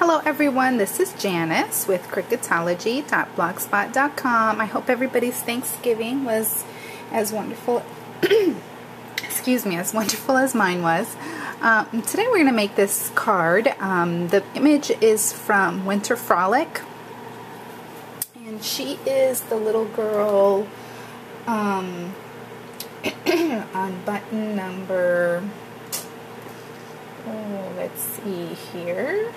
Hello everyone, this is Janice with cricketology.blogspot.com. I hope everybody's Thanksgiving was as wonderful, excuse me, as wonderful as mine was. Today we're going to make this card. The image is from Winter Frolic, and she is the little girl on button number, let's see here.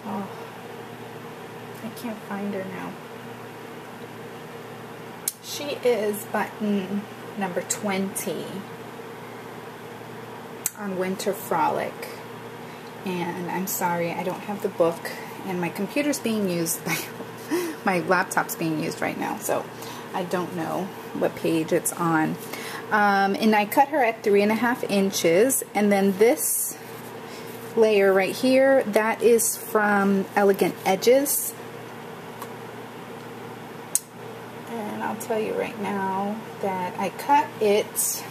Oh, I can't find her now. She is button number 20 on Winter Frolic. And I'm sorry, I don't have the book, and my computer's being used, my laptop's being used right now, so I don't know what page it's on. And I cut her at 3.5 inches, and then this layer right here, that is from Elegant Edges. And I'll tell you right now that I cut it,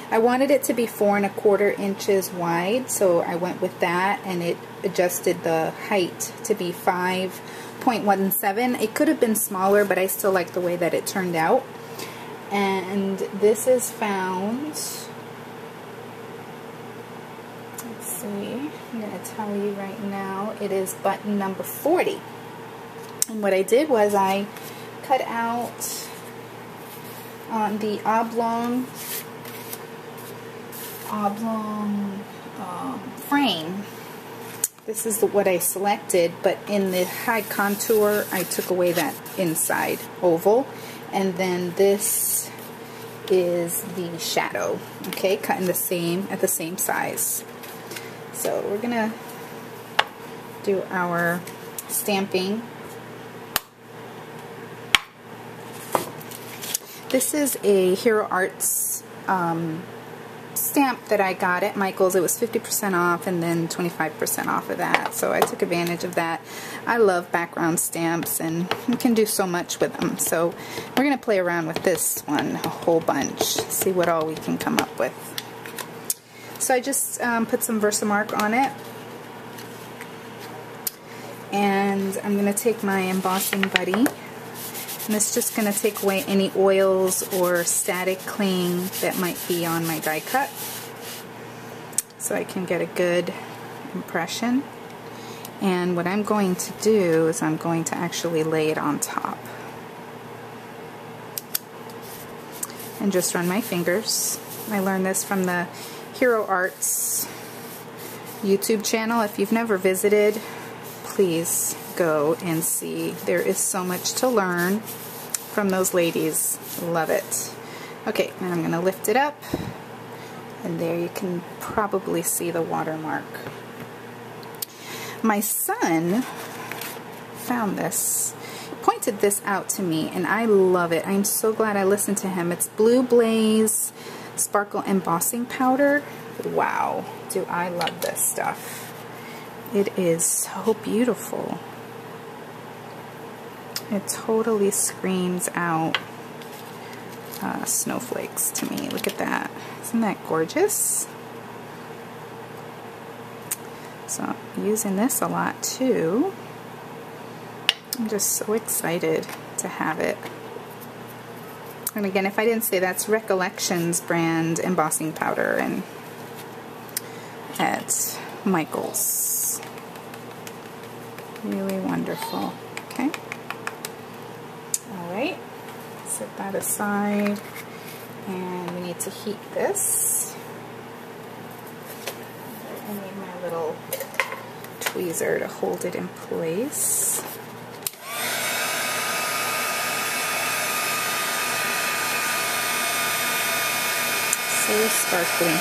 I wanted it to be 4.25 inches wide, so I went with that, and it adjusted the height to be 5.17. It could have been smaller, but I still like the way that it turned out. And this is found, let's see, I'm going to tell you right now, it is button number 40. And what I did was I cut out on the oblong frame. This is what I selected, but in the high contour I took away that inside oval, and then this is the shadow, okay, cut in the same, at the same size. So we're gonna do our stamping. This is a Hero Arts stamp that I got at Michael's. It was 50% off and then 25% off of that, so I took advantage of that. I love background stamps, and you can do so much with them. So we're going to play around with this one a whole bunch, see what all we can come up with. So I just put some Versamark on it, and I'm going to take my embossing buddy. And it's just going to take away any oils or static cling that might be on my die cut, so I can get a good impression. And what I'm going to do is I'm going to actually lay it on top and just run my fingers. I learned this from the Hero Arts YouTube channel. If you've never visited, please go and see. There is so much to learn from those ladies. Love it. Okay, and I'm going to lift it up, and there you can probably see the watermark. My son found this, pointed this out to me, and I love it. I'm so glad I listened to him. It's Blue Blaze Sparkle Embossing Powder. Wow, do I love this stuff. It is so beautiful. It totally screams out snowflakes to me. Look at that. Isn't that gorgeous? So I'm using this a lot too. I'm just so excited to have it. And again, if I didn't say, that's Recollections brand embossing powder and at Michael's. Really wonderful. Okay. Alright, set that aside, and we need to heat this. I need my little tweezer to hold it in place. So sparkly.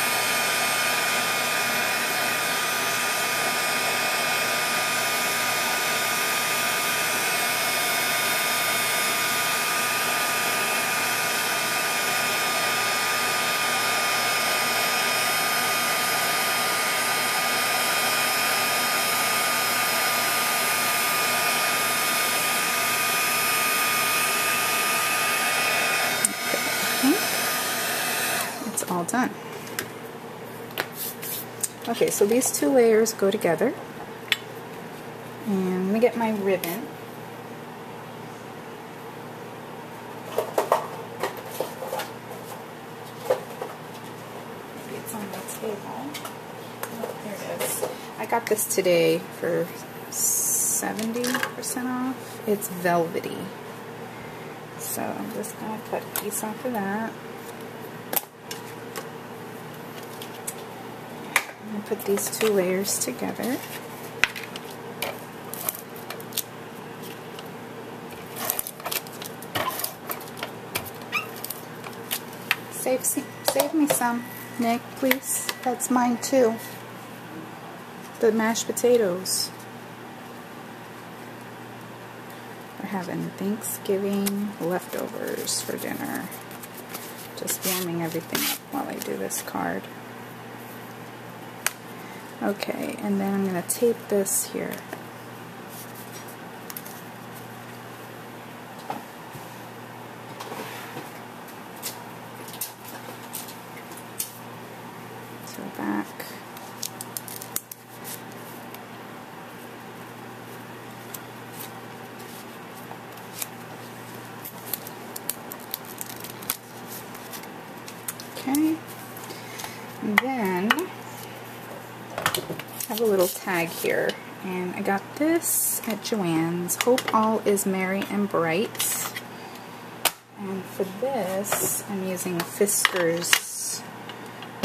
all done. Okay, so these two layers go together. And I'm going to get my ribbon. Maybe it's on my table. Oh, there it is. I got this today for 70% off. It's velvety. So I'm just going to cut a piece off of that. I'm going to put these two layers together. Save me some, Nick, please. That's mine too. The mashed potatoes. We're having Thanksgiving leftovers for dinner. Just warming everything up while I do this card. Okay, and then I'm going to tape this here. To the back. Okay, and then I have a little tag here, and I got this at Joann's. Hope all is merry and bright. And for this, I'm using Fisker's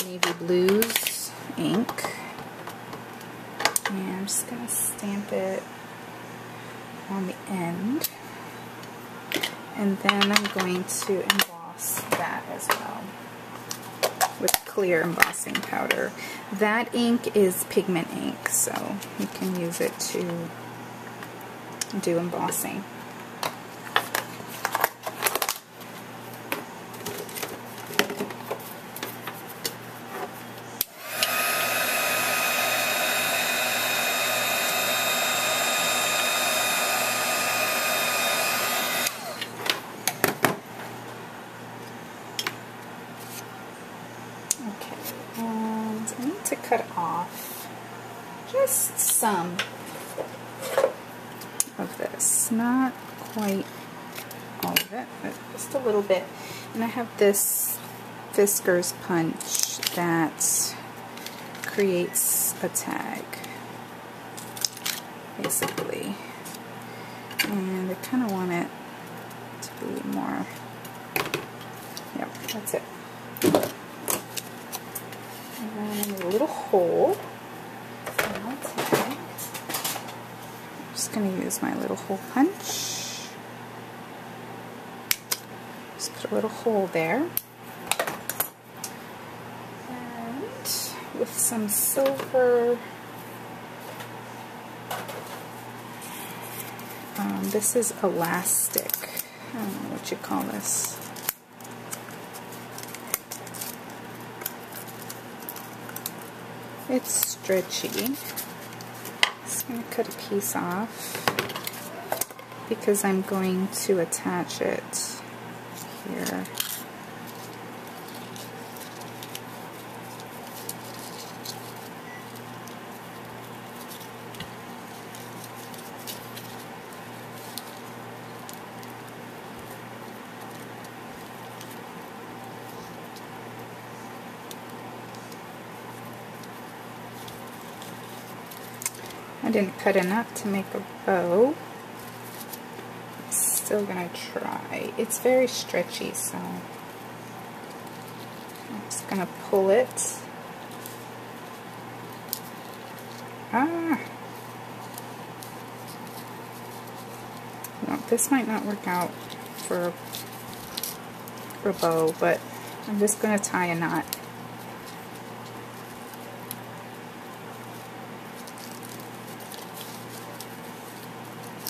Navy Blues ink, and I'm just going to stamp it on the end, and then I'm going to emboss that as well with clear embossing powder. That ink is pigment ink, so you can use it to do embossing. Okay, and I need to cut off just some of this, not quite all of it, but just a little bit. And I have this Fisker's punch that creates a tag, basically. And I kind of want it to be more, yep, that's it. And a little hole in my tag. I'm just going to use my little hole punch. Just put a little hole there. And with some silver, this is elastic. I don't know what you call this. It's stretchy. Just going to cut a piece off because I'm going to attach it here. I didn't cut enough to make a bow. Still gonna try. It's very stretchy, so I'm just gonna pull it. Ah! Well, this might not work out for a bow, but I'm just gonna tie a knot.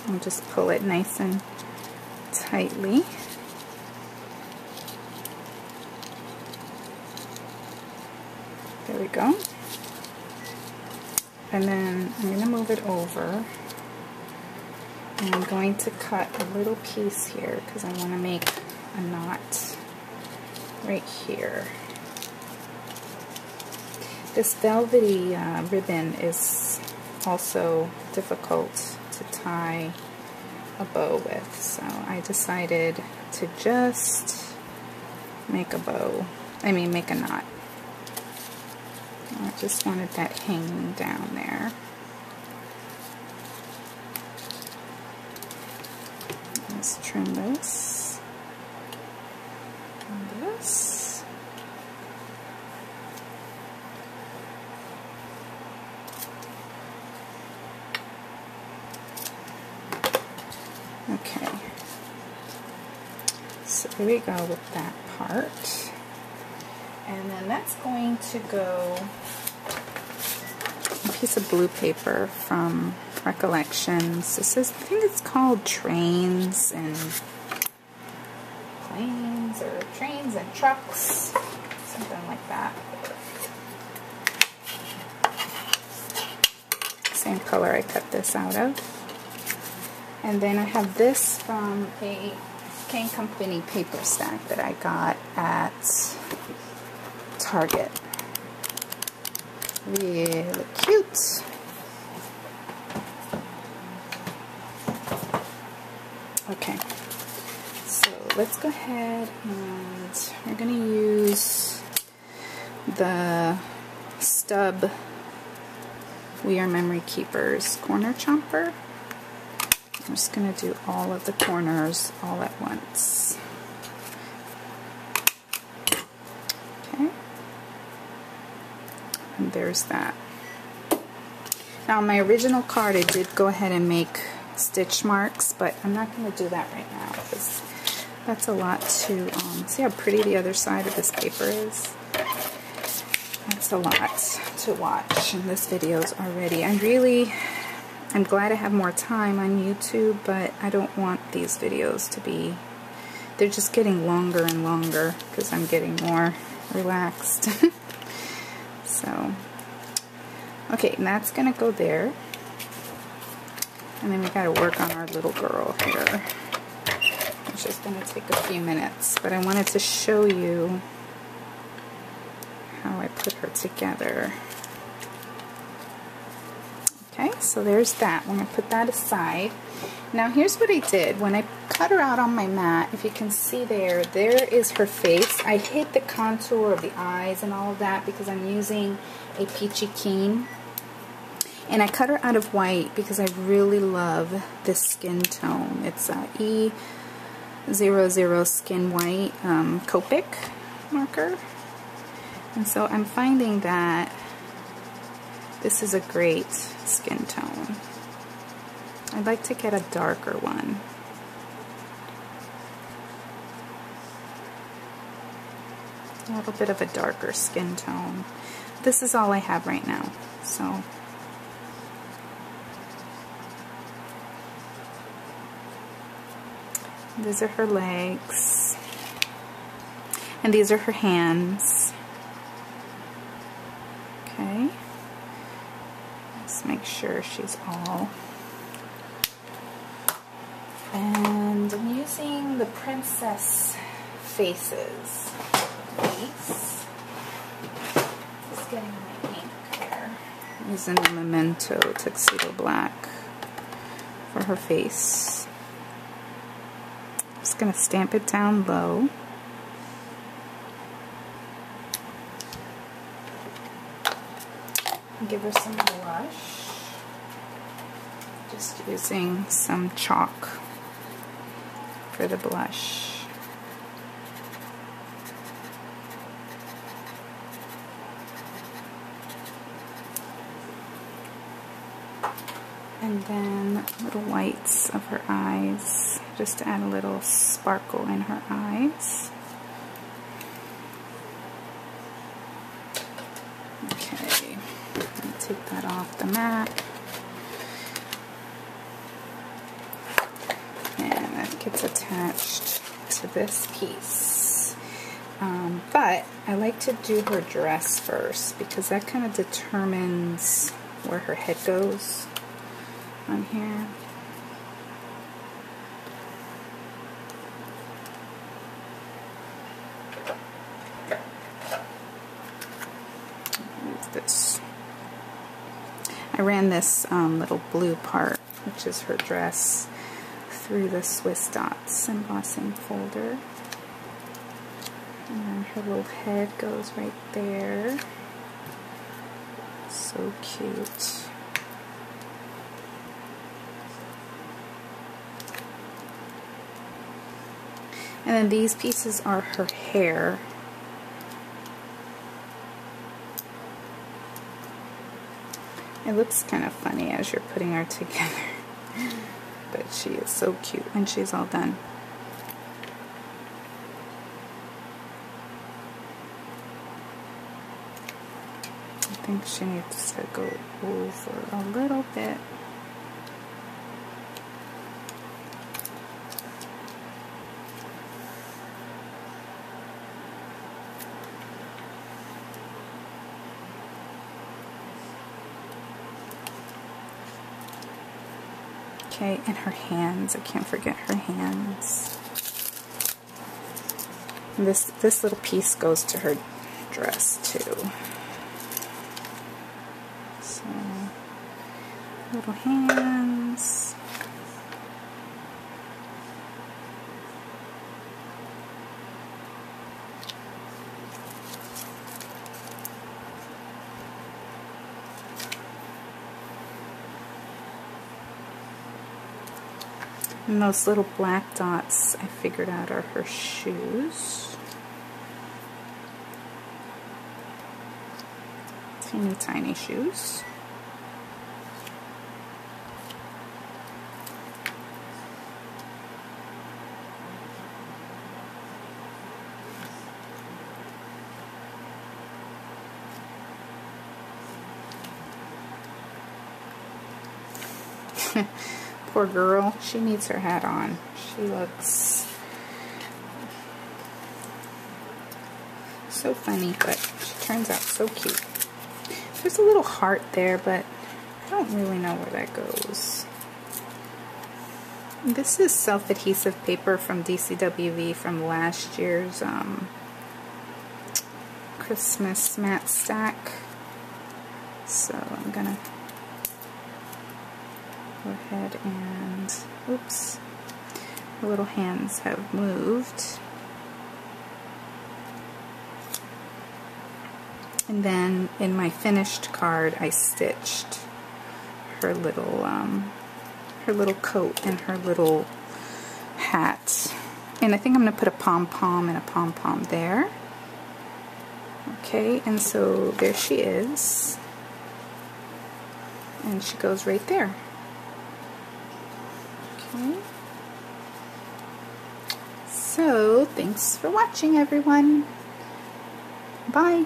I'll just pull it nice and tightly. There we go. And then I'm going to move it over. And I'm going to cut a little piece here because I want to make a knot right here. This velvety ribbon is also difficult to tie a bow with, so I decided to just make a bow. Make a knot. I just wanted that hanging down there. Let's trim this and this. Okay, so here we go with that part. And then that's going to go a piece of blue paper from Recollections. This is, I think it's called Trains and Planes, or Trains and Trucks, something like that. Same color I cut this out of. And then I have this from a Kane Company paper stack that I got at Target. Really cute. Okay, so let's go ahead and we're going to use the Stub We Are Memory Keepers corner chomper. I'm just going to do all of the corners all at once. Okay. And there's that. Now, on my original card, I did go ahead and make stitch marks, but I'm not going to do that right now because that's a lot to, see how pretty the other side of this paper is? That's a lot to watch in this videos already. I'm glad I have more time on YouTube, but I don't want these videos to be, they're just getting longer and longer because I'm getting more relaxed. So, okay, and that's going to go there. And then we got to work on our little girl here. It's just going to take a few minutes, but I wanted to show you how I put her together. Okay, so there's that. I'm going to put that aside. Now here's what I did. When I cut her out on my mat, if you can see there is her face. I hid the contour of the eyes and all of that because I'm using a peachy keen. And I cut her out of white because I really love this skin tone. It's E00 Skin White Copic marker. And so I'm finding that this is a great skin tone. I'd like to get a darker one. A little bit of a darker skin tone. This is all I have right now. So these are her legs. And these are her hands. Okay. Let's make sure she's all. And I'm using the Princess Faces piece. Just getting my ink here. I'm using the Memento Tuxedo Black for her face. Just going to stamp it down low. Give her some blush. Just using some chalk for the blush. And then little whites of her eyes, just to add a little sparkle in her eyes. Okay, let me take that off the mat. And that gets attached to this piece. But I like to do her dress first because that kind of determines where her head goes on here. move this. I ran this little blue part, which is her dress, through the Swiss Dots embossing folder. And then her little head goes right there. So cute. And then these pieces are her hair. It looks kind of funny as you're putting her together, but she is so cute when she's all done. I think she needs to go over a little bit. Okay, and her hands, I can't forget her hands. And this little piece goes to her dress too. So, little hands. And those little black dots I figured out are her shoes. Teeny tiny shoes. Poor girl, she needs her hat on. She looks so funny, but she turns out so cute. There's a little heart there, but I don't really know where that goes. This is self-adhesive paper from DCWV from last year's Christmas mat stack. So I'm gonna go ahead and, oops, the little hands have moved. And then in my finished card I stitched her little coat and her little hat. And I think I'm going to put a pom-pom and a pom-pom there. Okay, and so there she is. And she goes right there. Okay. So, thanks for watching, everyone. Bye.